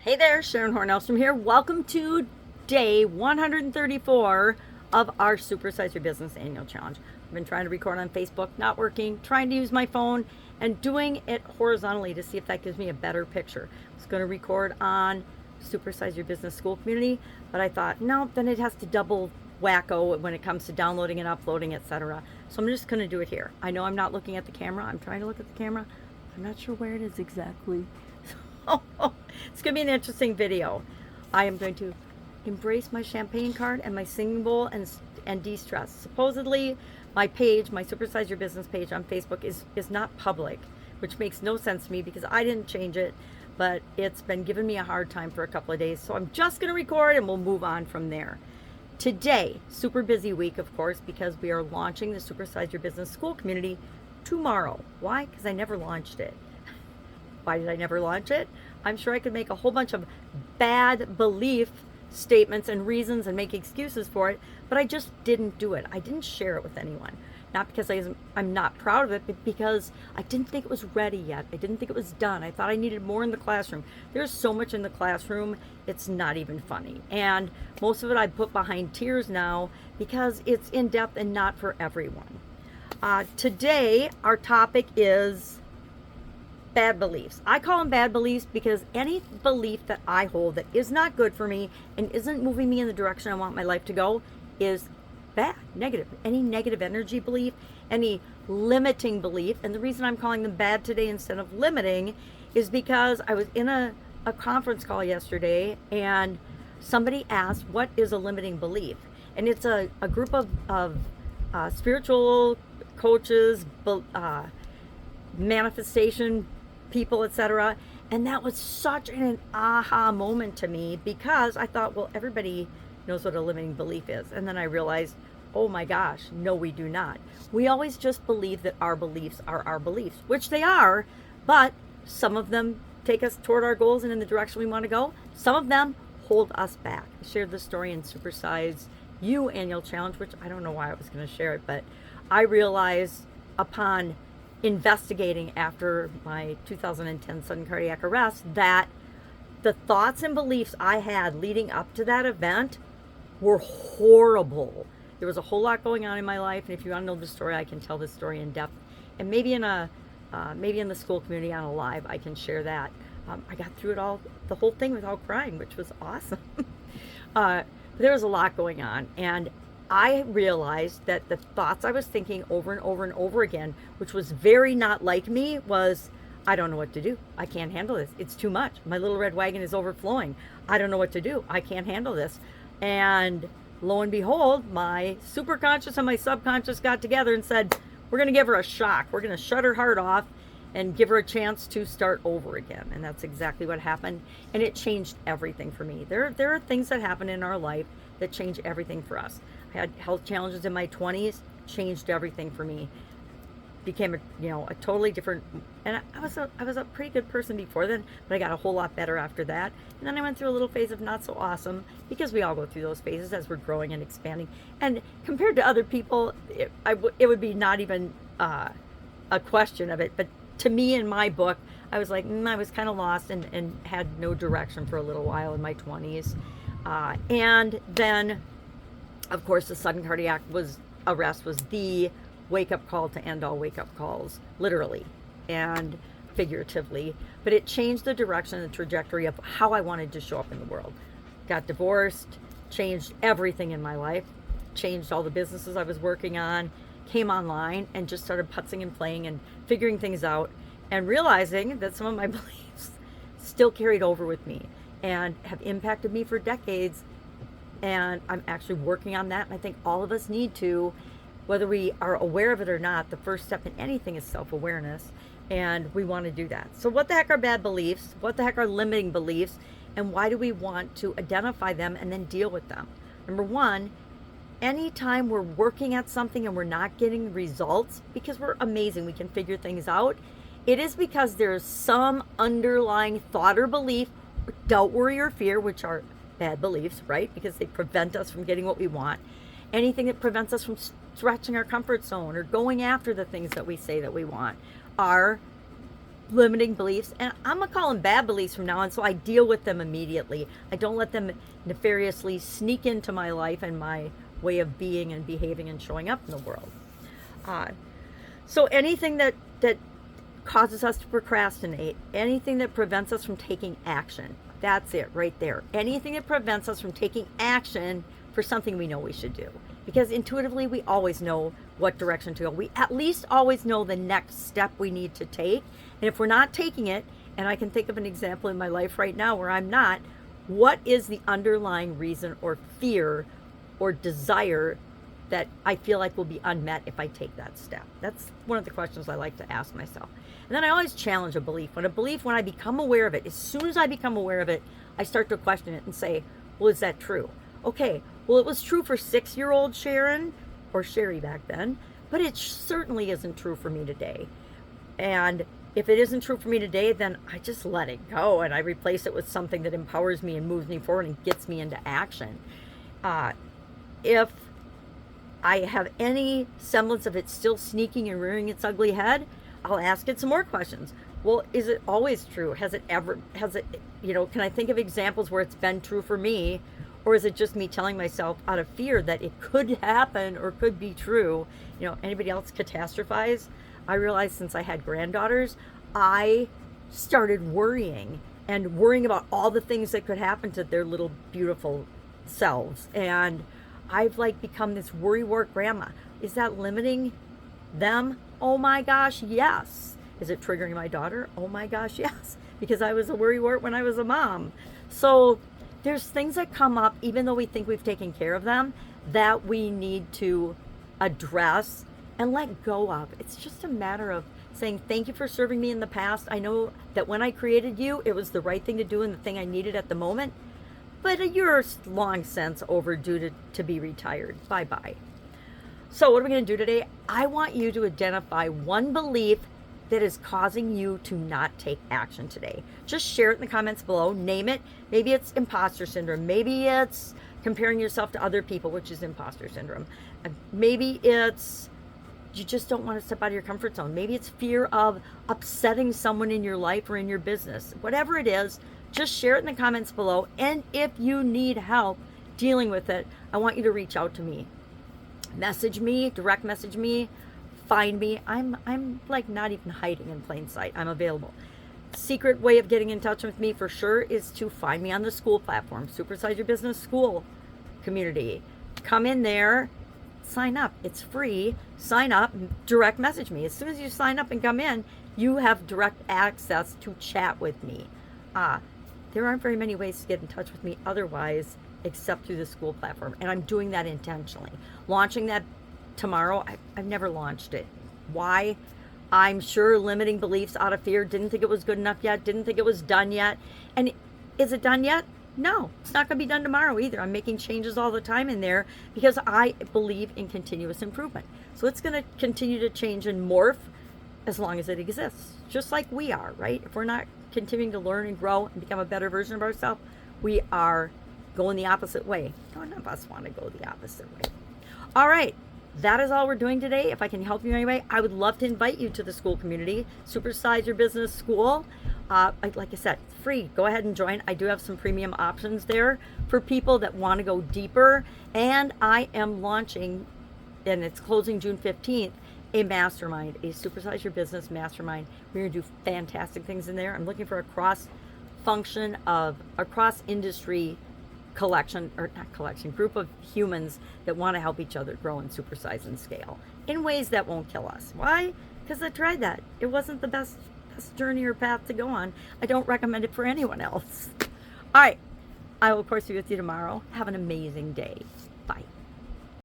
Hey there, Sharon Hornelstrom here. Welcome to day 134 of our Supersize Your Business Annual Challenge. I've been trying to record on Facebook, not working, trying to use my phone and doing it horizontally to see if that gives me a better picture. I was going to record on Supersize Your Business School Community, but I thought, no, then it has to double wacko when it comes to downloading and uploading, etc. So I'm just going to do it here. I know I'm not looking at the camera. I'm trying to look at the camera. I'm not sure where it is exactly. It's going to be an interesting video. I am going to embrace my champagne card and my singing bowl and de-stress. Supposedly, my page, my Supersize Your Business page on Facebook is not public, which makes no sense to me because I didn't change it, but it's been giving me a hard time for a couple of days. So I'm just going to record and we'll move on from there. Today, super busy week, of course, because we are launching the Supersize Your Business School Community tomorrow. Why? Because I never launched it. Why did I never launch it? I'm sure I could make a whole bunch of bad belief statements and reasons and make excuses for it, but I just didn't do it. I didn't share it with anyone. Not because I'm not proud of it, but because I didn't think it was ready yet. I didn't think it was done. I thought I needed more in the classroom. There's so much in the classroom, it's not even funny. And most of it I put behind tears now because it's in depth and not for everyone. Today, our topic is bad beliefs. I call them bad beliefs because any belief that I hold that is not good for me and isn't moving me in the direction I want my life to go is bad, negative. Any negative energy belief, any limiting belief. And the reason I'm calling them bad today instead of limiting is because I was in a conference call yesterday and somebody asked, what is a limiting belief? And it's a group of spiritual coaches, manifestation people, etc. And that was such an aha moment to me because I thought, well, everybody knows what a limiting belief is. And then I realized, oh my gosh, no, we do not. We always just believe that our beliefs are our beliefs, which they are, but some of them take us toward our goals and in the direction we want to go. Some of them hold us back. I shared this story in Supersize You Annual Challenge, which I don't know why I was going to share it, but I realized upon investigating after my 2010 sudden cardiac arrest that the thoughts and beliefs I had leading up to that event were horrible. There was a whole lot going on in my life, and if you want to know the story, I can tell this story in depth, and maybe in the school community on a live I can share that. I got through it all, the whole thing, without crying, which was awesome. There was a lot going on, and I realized that the thoughts I was thinking over and over and over again, which was very not like me, was, I don't know what to do. I can't handle this. It's too much. My little red wagon is overflowing. I don't know what to do. I can't handle this. And lo and behold, my superconscious and my subconscious got together and said, we're going to give her a shock. We're going to shut her heart off and give her a chance to start over again. And that's exactly what happened. And it changed everything for me. There are things that happen in our life that change everything for us. I had health challenges in my 20s, changed everything for me. Became a totally different, and I was a pretty good person before then, but I got a whole lot better after that. And then I went through a little phase of not so awesome, because we all go through those phases as we're growing and expanding. And compared to other people, it would be not even a question of it. But to me, in my book, I was like, I was kind of lost and had no direction for a little while in my 20s. And then, of course, the sudden cardiac arrest was the wake-up call to end all wake-up calls, literally and figuratively. But it changed the direction and the trajectory of how I wanted to show up in the world. Got divorced, changed everything in my life, changed all the businesses I was working on, came online and just started putzing and playing and figuring things out and realizing that some of my beliefs still carried over with me and have impacted me for decades. And I'm actually working on that. And I think all of us need to, whether we are aware of it or not. The first step in anything is self-awareness. And we want to do that. So what the heck are bad beliefs? What the heck are limiting beliefs? And why do we want to identify them and then deal with them? Number one, anytime we're working at something and we're not getting results, because we're amazing, we can figure things out, it is because there's some underlying thought or belief, doubt, worry, or fear, which are bad beliefs, right? Because they prevent us from getting what we want. Anything that prevents us from stretching our comfort zone or going after the things that we say that we want are limiting beliefs, and I'm gonna call them bad beliefs from now on, so I deal with them immediately. I don't let them nefariously sneak into my life and my way of being and behaving and showing up in the world. So anything that causes us to procrastinate, anything that prevents us from taking action, that's it right there. Anything that prevents us from taking action for something we know we should do. Because intuitively, we always know what direction to go. We at least always know the next step we need to take. And if we're not taking it, and I can think of an example in my life right now where I'm not, what is the underlying reason or fear or desire that I feel like will be unmet if I take that step? That's one of the questions I like to ask myself. And then I always challenge a belief. When I become aware of it, as soon as I become aware of it, I start to question it and say, well, is that true? Okay, well, it was true for 6-year-old Sharon, or Sherry back then, but it certainly isn't true for me today. And if it isn't true for me today, then I just let it go and I replace it with something that empowers me and moves me forward and gets me into action. If I have any semblance of it still sneaking and rearing its ugly head, I'll ask it some more questions. Well, is it always true? Can I think of examples where it's been true for me? Or is it just me telling myself out of fear that it could happen or could be true? Anybody else catastrophize? I realized since I had granddaughters, I started worrying about all the things that could happen to their little beautiful selves. And I've become this worrywart grandma. Is that limiting them? Oh my gosh, yes. Is it triggering my daughter? Oh my gosh, yes. Because I was a worrywart when I was a mom. So there's things that come up, even though we think we've taken care of them, that we need to address and let go of. It's just a matter of saying, thank you for serving me in the past. I know that when I created you, it was the right thing to do and the thing I needed at the moment. But you're long since overdue to be retired. Bye-bye. So what are we going to do today? I want you to identify one belief that is causing you to not take action today. Just share it in the comments below. Name it. Maybe it's imposter syndrome. Maybe it's comparing yourself to other people, which is imposter syndrome. Maybe it's you just don't want to step out of your comfort zone. Maybe it's fear of upsetting someone in your life or in your business. Whatever it is, just share it in the comments below. And if you need help dealing with it, I want you to reach out to me. Message me, direct message me, find me. I'm not even hiding in plain sight. I'm available. Secret way of getting in touch with me for sure is to find me on the school platform, Supersize Your Business School community. Come in there, sign up. It's free. Sign up, direct message me. As soon as you sign up and come in, you have direct access to chat with me. There aren't very many ways to get in touch with me otherwise except through the school platform. And I'm doing that intentionally. Launching that tomorrow. I've never launched it. Why? I'm sure limiting beliefs out of fear. Didn't think it was good enough yet. Didn't think it was done yet. And is it done yet? No, it's not going to be done tomorrow either. I'm making changes all the time in there because I believe in continuous improvement. So it's going to continue to change and morph as long as it exists, just like we are, right? If we're not continuing to learn and grow and become a better version of ourselves, we are going the opposite way. None of us want to go the opposite way. All right. That is all we're doing today. If I can help you anyway, I would love to invite you to the school community, Supersize Your Business School. Like I said, it's free. Go ahead and join. I do have some premium options there for people that want to go deeper. And I am launching, and it's closing June 15th, a mastermind, a Supersize Your Business mastermind. We're going to do fantastic things in there. I'm looking for a cross-industry group of humans that want to help each other grow and supersize and scale in ways that won't kill us. Why? Because I tried that. It wasn't the best journey or path to go on. I don't recommend it for anyone else. All right. I will, of course, be with you tomorrow. Have an amazing day. Bye.